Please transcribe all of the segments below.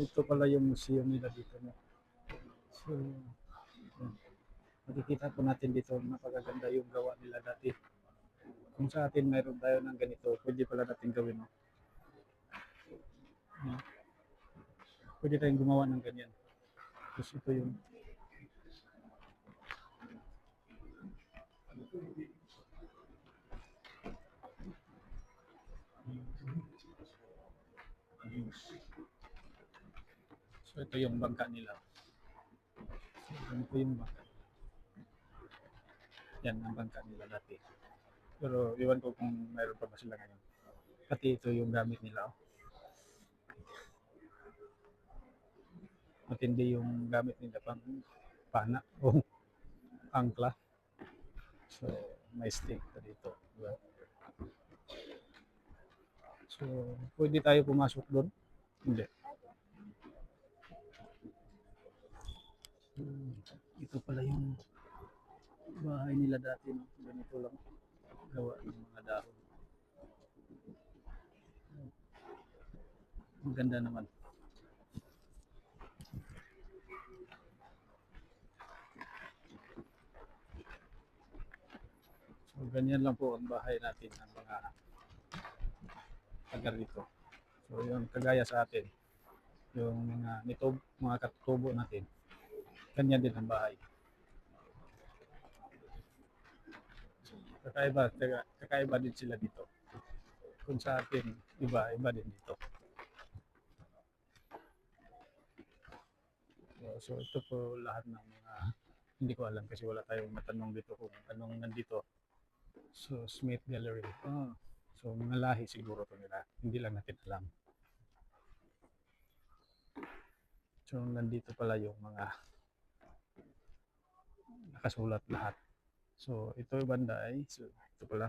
Ito pala yung museum nila dito. No? So, makikita po natin dito, napakaganda yung gawa nila dati. Kung sa atin mayroon tayo ng ganito, pwede pala natin gawin. No? Pwede tayong gumawa ng ganyan. Tapos ito yung so ito yung bangka nila. Yan po yung bangka. Yan ang bangka nila dati. Pero iwan ko kung mayroon pa ba sila ngayon. Pati ito yung gamit nila. Oh. Matindi yung gamit nila pang pana o angkla. So, may stick pa dito. Diba? So, pwede tayo pumasok doon? Hindi. Ito pala yung bahay nila dati. No? Ganito lang. Gawa ng mga dahon. Ang ganda naman. So, ganyan lang po ang bahay natin ng mga taga rito. So, yun, kagaya sa atin. Yung mga katutubo natin. Ganyan din ang bahay. Kakaiba din sila dito. Kung sa atin, iba din dito. So ito po lahat ng mga, hindi ko alam kasi wala tayong matanong dito kung anong nandito. So Smith Gallery. So mga lahi siguro to nila. Hindi lang natin alam. So nandito pala yung mga nakasulat lahat. So ito yung banda ay, so ito pala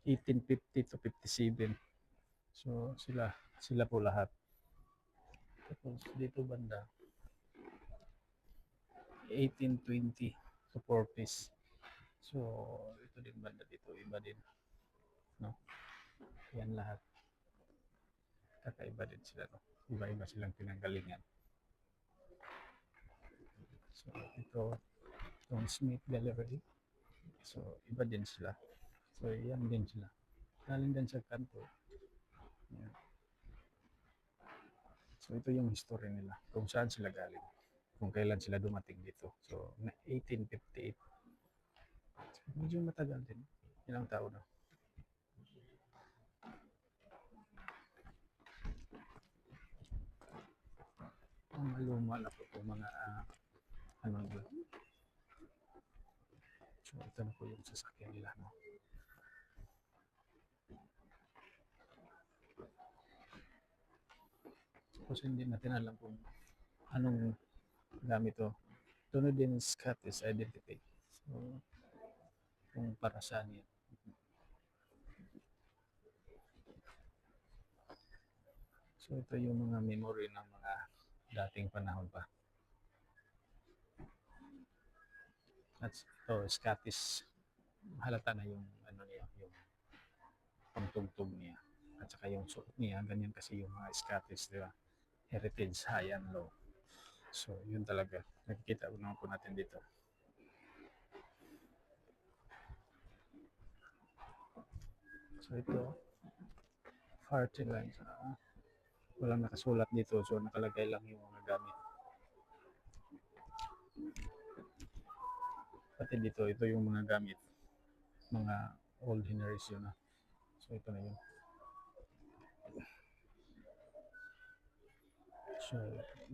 1850 to 57. So sila po lahat. Tapos dito banda 1820 to 40s. So ito din banda dito, iba din. No? Yan lahat. Kakaiba din sila. No? Iba-iba silang pinanggalingan. So ito, itong Smith Gallery. So iba din sila. So yan din sila. Galing din sa kanto. Yan. So ito yung history nila. Kung saan sila galing. Kung kailan sila dumating dito. So 1858. So, medyo matagal din. Ilang taon na. Mga luma na po mga ano nila. So ito na po yung sasakyan nila. No? Tapos hindi natin alam kung anong gamit to. Tunod din Scottish identity. So, kung para saan yan. So ito yung mga memory ng mga dating panahon pa. At ito, Scottish, halata na yung ano niya, yung pangtugtog niya. At saka yung suot niya, ganyan kasi yung mga Scottish, di ba? Heritage high and low. So yun talaga. Nakikita ko naman po natin dito. So ito, party lines. Walang nakasulat dito, so nakalagay lang yung mga gamit. Pati dito, ito yung mga gamit. Mga old generation na. So ito na yun. So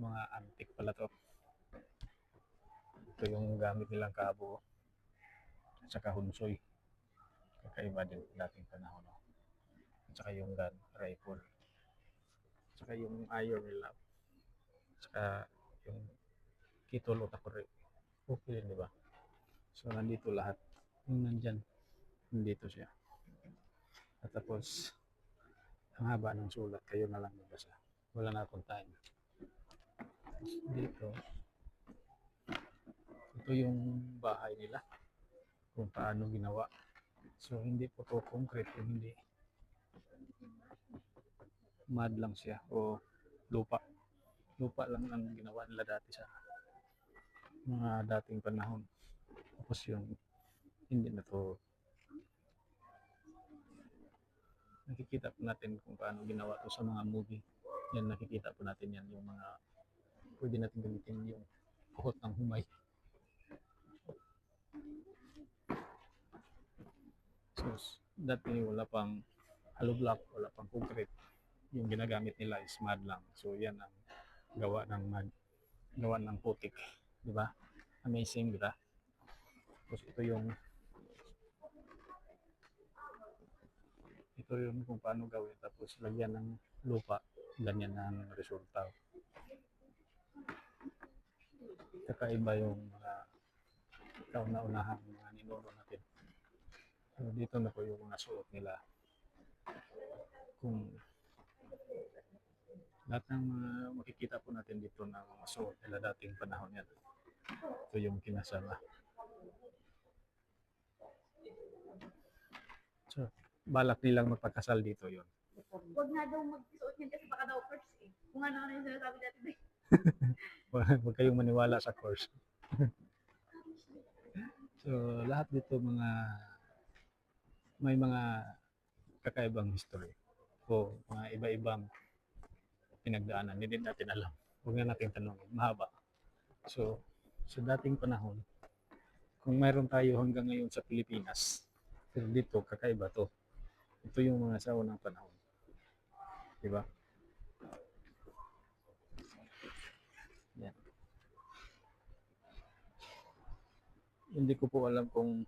mga antique pala to. Ito yung gamit nilang kabo. At saka hunsoy. Kakaiba din dating panahon. No? At saka yung gun, rifle. At saka yung iron nila. At saka yung kitol o takore. Okay din, di ba? So nandito lahat. Yung nandyan, nandito siya. At tapos, ang haba ng sulat, kayo na lang magbasa. Wala na akong time. Dito, ito yung bahay nila. Kung paano ginawa. So, hindi po to concrete. Hindi. Mud lang siya o lupa. Lupa lang ang ginawa nila dati sa mga dating panahon. Tapos yung hindi na to, nakikita po natin kung paano ginawa to sa mga movie. Yan, nakikita po natin yan, yung mga pwede natin gamitin yung kuhot ng humay. So, dati wala pang hollow block, wala pang concrete. Yung ginagamit nila is mud lang. So, yan ang gawa ng mud, gawa ng putik. Di ba? Amazing, di ba? Tapos ito yung kung paano gawin. Tapos lagyan ng lupa. Ganyan ang resulta. Kakaiba yung mga kauna-unahang mga ninuno natin. So, dito na po yung mga suot nila. Kung lahat ng mga makikita po natin dito ng mga suot nila dating panahon yan. Ito yung kinasama. So, balak nilang magpagkasal dito yon. Huwag na daw magsuot yan kasi baka daw first eh. Kung ano yung sinasabi natin eh. Huwag kayong maniwala sa course. So, lahat dito may mga kakaibang history o mga iba-ibang pinagdaanan. Hindi natin alam. Huwag na natin tanongin. Mahaba. So, sa dating panahon, kung mayroon tayo hanggang ngayon sa Pilipinas, pero dito, kakaiba to. Ito yung mga sa unang panahon. Diba? Yan. Hindi ko po alam kung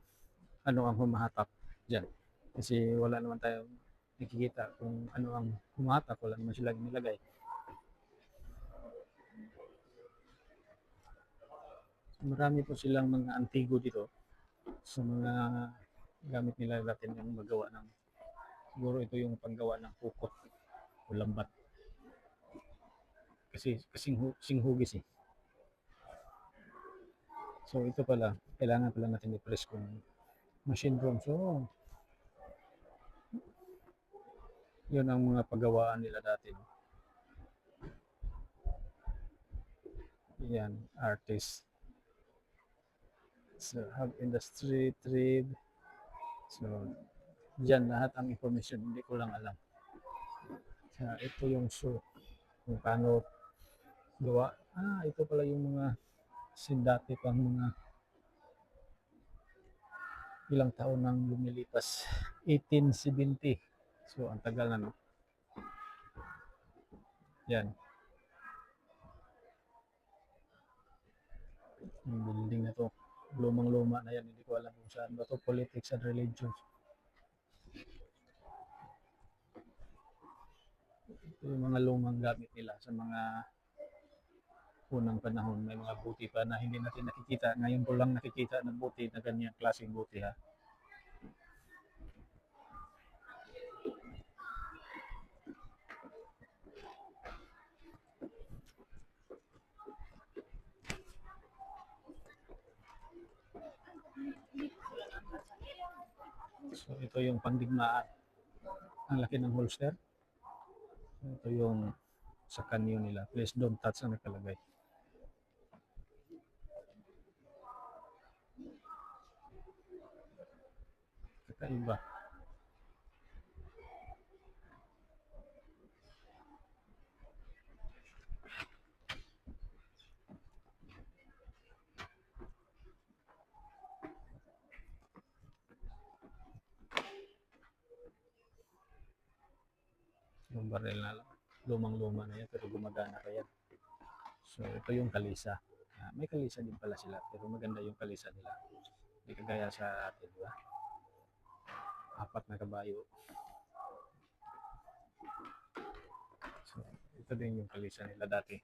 ano ang humahatak dyan. Kasi wala naman tayong nakikita kung ano ang humahatak. Wala naman silang nilagay. Marami po silang mga antigo dito sa mga gamit nila natin yung magawa ng, siguro ito yung panggawa ng pukot o lambat. Kasi singhugis eh. So ito pala, kailangan pala natin i-press kung machine drum. So yun ang mga paggawaan nila dati. Yan, artist. So, have industry, trade. So, dyan lahat ang information. Hindi ko lang alam. So, ito yung show. Kung paano gawa. Ito pala yung mga sindati pang mga ilang taon nang lumilipas. 1870. So, ang tagal na, no? Yan. Yung building na to. Lumang-luma na yan. Hindi ko alam kung saan ba to. Politics and religions. Ito yung mga lumang gamit nila sa mga unang panahon. May mga buti pa na hindi natin nakikita. Ngayon ko lang nakikita ng buti na ganyan klaseng buti, ha. So ito yung pandigmaan. Ang laki ng holster. Ito yung sa kanyo nila. Please don't touch ang nakalagay. Kakaiba. Yung barrel na lumang-luma na yan pero gumagana pa yan. So ito yung kalisa. May kalisa din pala sila pero maganda yung kalisa nila. Hindi kagaya sa atin, di ba? 4 na kabayo. So ito din yung kalisa nila dati.